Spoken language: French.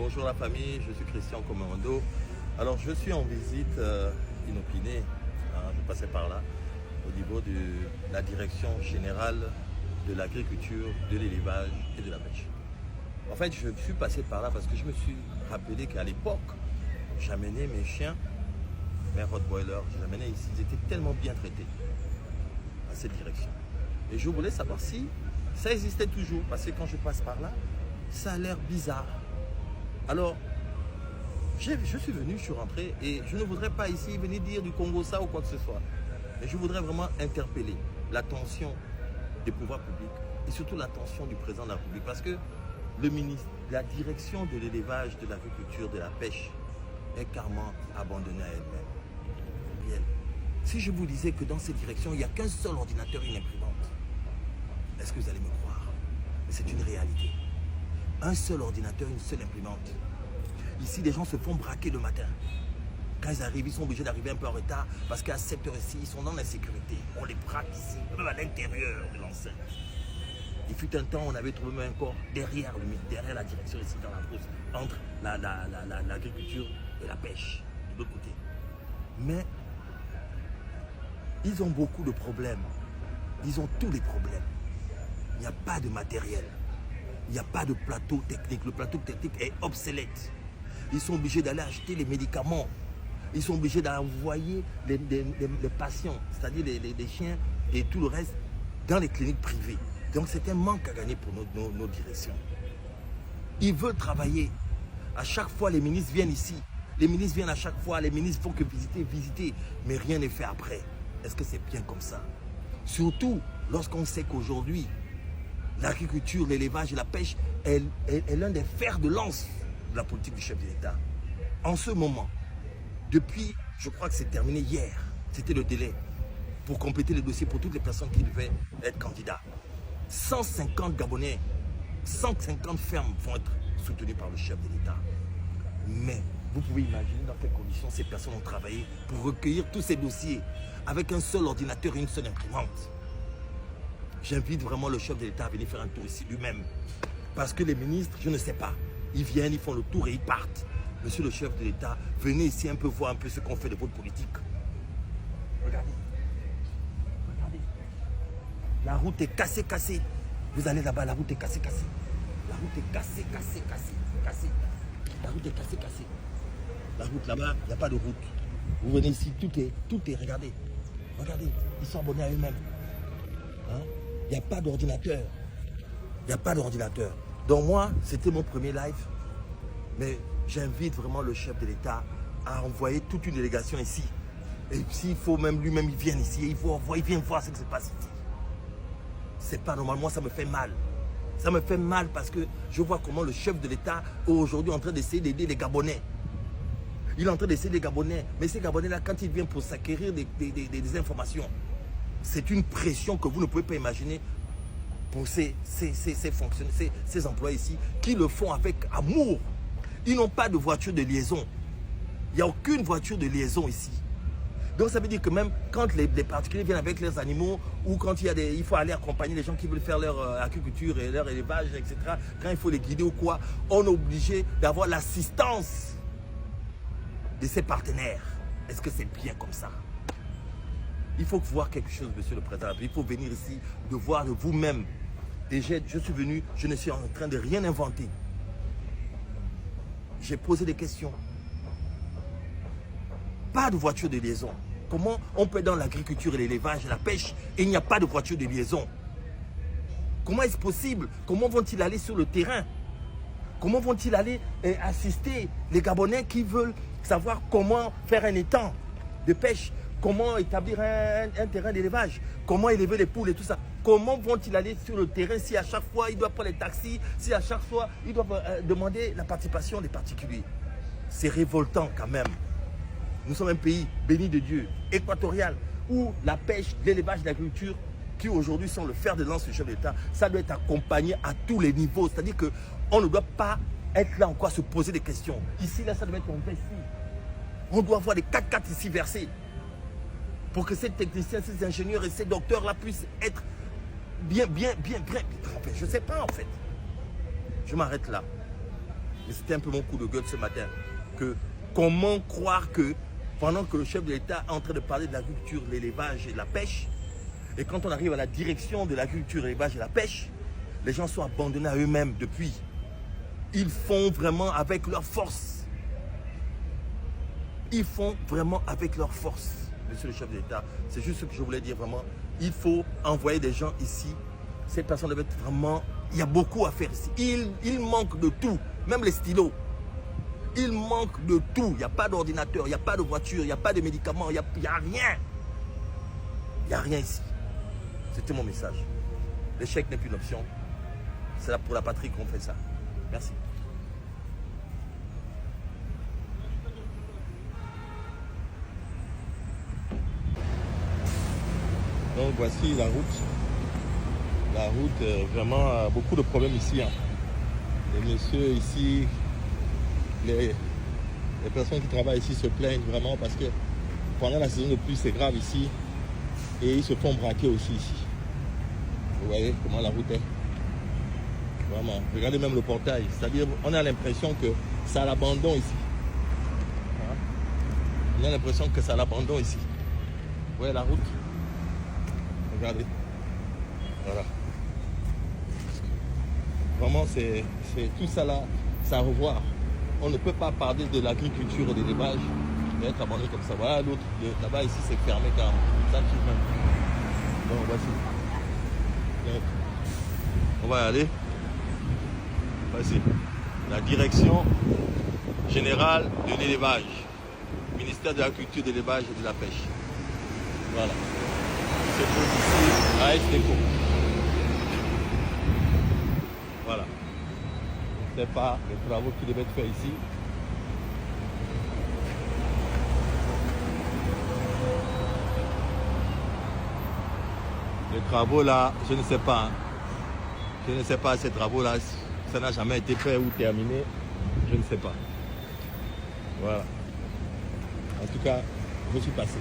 Bonjour la famille, je suis Christian Commando. Alors je suis en visite inopinée, je passais par là, au niveau de la direction générale de l'agriculture, de l'élevage et de la pêche. En fait, je suis passé par là parce que je me suis rappelé qu'à l'époque, j'amenais mes chiens, mes Rottweilers, je les amenais ici, ils étaient tellement bien traités à cette direction. Et je voulais savoir si ça existait toujours, parce que quand je passe par là, ça a l'air bizarre. Alors, je suis venu, je suis rentré, et je ne voudrais pas ici venir dire du Congo ça ou quoi que ce soit. Mais je voudrais vraiment interpeller l'attention des pouvoirs publics et surtout l'attention du président de la République, parce que le ministre, la direction de l'élevage, de l'agriculture, de la pêche est carrément abandonnée à elle-même. Bien. Si je vous disais que dans cette direction, il n'y a qu'un seul ordinateur et une imprimante, est-ce que vous allez me croire? Mais c'est une réalité. Un seul ordinateur, une seule imprimante. Ici, les gens se font braquer le matin. Quand ils arrivent, ils sont obligés d'arriver un peu en retard parce qu'à 7 h ici, ils sont dans l'insécurité. On les braque ici, même à l'intérieur de l'enceinte. Il fut un temps, on avait trouvé même encore derrière la direction ici dans la brousse, entre l'agriculture et la pêche, de l'autre côté. Mais ils ont beaucoup de problèmes. Ils ont tous les problèmes. Il n'y a pas de matériel. Il n'y a pas de plateau technique. Le plateau technique est obsolète. Ils sont obligés d'aller acheter les médicaments. Ils sont obligés d'envoyer les patients, c'est-à-dire les chiens et tout le reste, dans les cliniques privées. Donc c'est un manque à gagner pour nos directions. Ils veulent travailler. À chaque fois, les ministres viennent ici. Les ministres viennent à chaque fois. Les ministres font que visiter. Mais rien n'est fait après. Est-ce que c'est bien comme ça? Surtout lorsqu'on sait qu'aujourd'hui, l'agriculture, l'élevage et la pêche est l'un des fers de lance de la politique du chef de l'État. En ce moment, depuis, je crois que c'est terminé hier, c'était le délai pour compléter les dossiers pour toutes les personnes qui devaient être candidats. 150 Gabonais, 150 fermes vont être soutenues par le chef de l'État. Mais vous pouvez imaginer dans quelles conditions ces personnes ont travaillé pour recueillir tous ces dossiers avec un seul ordinateur et une seule imprimante. J'invite vraiment le chef de l'État à venir faire un tour ici lui-même. Parce que les ministres, je ne sais pas, ils viennent, ils font le tour et ils partent. Monsieur le chef de l'État, venez ici un peu voir un peu ce qu'on fait de votre politique. Regardez. Regardez. La route est cassée. Vous allez là-bas, la route est cassée. La route est cassée. La route est cassée. La route là-bas, il n'y a pas de route. Vous venez ici, tout est, regardez. Regardez, ils sont abonnés à eux-mêmes. Hein? Il n'y a pas d'ordinateur. Donc moi, c'était mon premier live. Mais j'invite vraiment le chef de l'État à envoyer toute une délégation ici. Et s'il faut même lui-même, il vient ici. Il vient voir ce qui se passe ici. C'est pas normal. Moi, ça me fait mal. Ça me fait mal parce que je vois comment le chef de l'État est aujourd'hui en train d'essayer d'aider les Gabonais. Il est en train d'essayer les Gabonais. Mais ces Gabonais-là, quand ils viennent pour s'acquérir des informations, c'est une pression que vous ne pouvez pas imaginer pour ces fonctionnaires, ces employés ici, qui le font avec amour. Ils n'ont pas de voiture de liaison. Il n'y a aucune voiture de liaison ici. Donc ça veut dire que même quand les particuliers viennent avec leurs animaux ou quand il faut aller accompagner les gens qui veulent faire leur agriculture et leur élevage, etc., quand il faut les guider ou quoi, on est obligé d'avoir l'assistance de ses partenaires. Est-ce que c'est bien comme ça? Il faut voir quelque chose, monsieur le président. Il faut venir ici, de voir de vous-même. Et je suis venu, je ne suis en train de rien inventer. J'ai posé des questions. Pas de voiture de liaison. Comment on peut être dans l'agriculture et l'élevage et la pêche et il n'y a pas de voiture de liaison? Comment est-ce possible? Comment vont-ils aller sur le terrain? Comment vont-ils aller assister les Gabonais qui veulent savoir comment faire un étang de pêche? Comment établir un terrain d'élevage? Comment élever les poules et tout ça? Comment vont-ils aller sur le terrain si à chaque fois ils doivent prendre les taxis, si à chaque fois ils doivent demander la participation des particuliers? C'est révoltant quand même. Nous sommes un pays béni de Dieu, équatorial, où la pêche, l'élevage, l'agriculture, qui aujourd'hui sont le fer de lance du chef de l'État, ça doit être accompagné à tous les niveaux. C'est-à-dire qu'on ne doit pas être là encore à se poser des questions. Ici, là, ça doit être investi. On doit avoir des 4x4 ici versés pour que ces techniciens, ces ingénieurs et ces docteurs-là puissent être bien. Enfin, je ne sais pas en fait. Je m'arrête là. Et c'était un peu mon coup de gueule ce matin. Que comment croire que pendant que le chef de l'État est en train de parler de l'agriculture, l'élevage et la pêche, et quand on arrive à la direction de l'agriculture, l'élevage et la pêche, les gens sont abandonnés à eux-mêmes depuis. Ils font vraiment avec leur force. Ils font vraiment avec leur force, monsieur le chef de l'État. C'est juste ce que je voulais dire vraiment. Il faut envoyer des gens ici. Cette personne devait être vraiment... Il y a beaucoup à faire ici. Il manque de tout, même les stylos. Il manque de tout. Il n'y a pas d'ordinateur, il n'y a pas de voiture, il n'y a pas de médicaments, il n'y a rien. Il n'y a rien ici. C'était mon message. L'échec n'est plus une option. C'est là pour la patrie qu'on fait ça. Merci. Donc voici la route. La route, vraiment, beaucoup de problèmes ici. Hein. Les messieurs ici, les personnes qui travaillent ici se plaignent vraiment parce que pendant la saison de pluie, c'est grave ici. Et ils se font braquer aussi ici. Vous voyez comment la route est. Vraiment. Regardez même le portail. C'est-à-dire, on a l'impression que c'est à l'abandon ici. Hein? On a l'impression que c'est à l'abandon ici. Vous voyez la route? Regardez. Voilà. Vraiment, c'est tout ça là, c'est à revoir. On ne peut pas parler de l'agriculture et de l'élevage et être abandonné comme ça. Voilà l'autre, là-bas ici c'est fermé car ça tue même. Donc voici. Donc, on va y aller. Voici. La direction générale de l'élevage. Ministère de l'agriculture, de l'élevage et de la pêche. Voilà. C'est pour ici à Esteco. Voilà. Je ne sais pas les travaux qui devaient être faits ici. Les travaux là, je ne sais pas. Hein. Je ne sais pas ces travaux là, ça n'a jamais été fait ou terminé. Je ne sais pas. Voilà. En tout cas, je suis passé.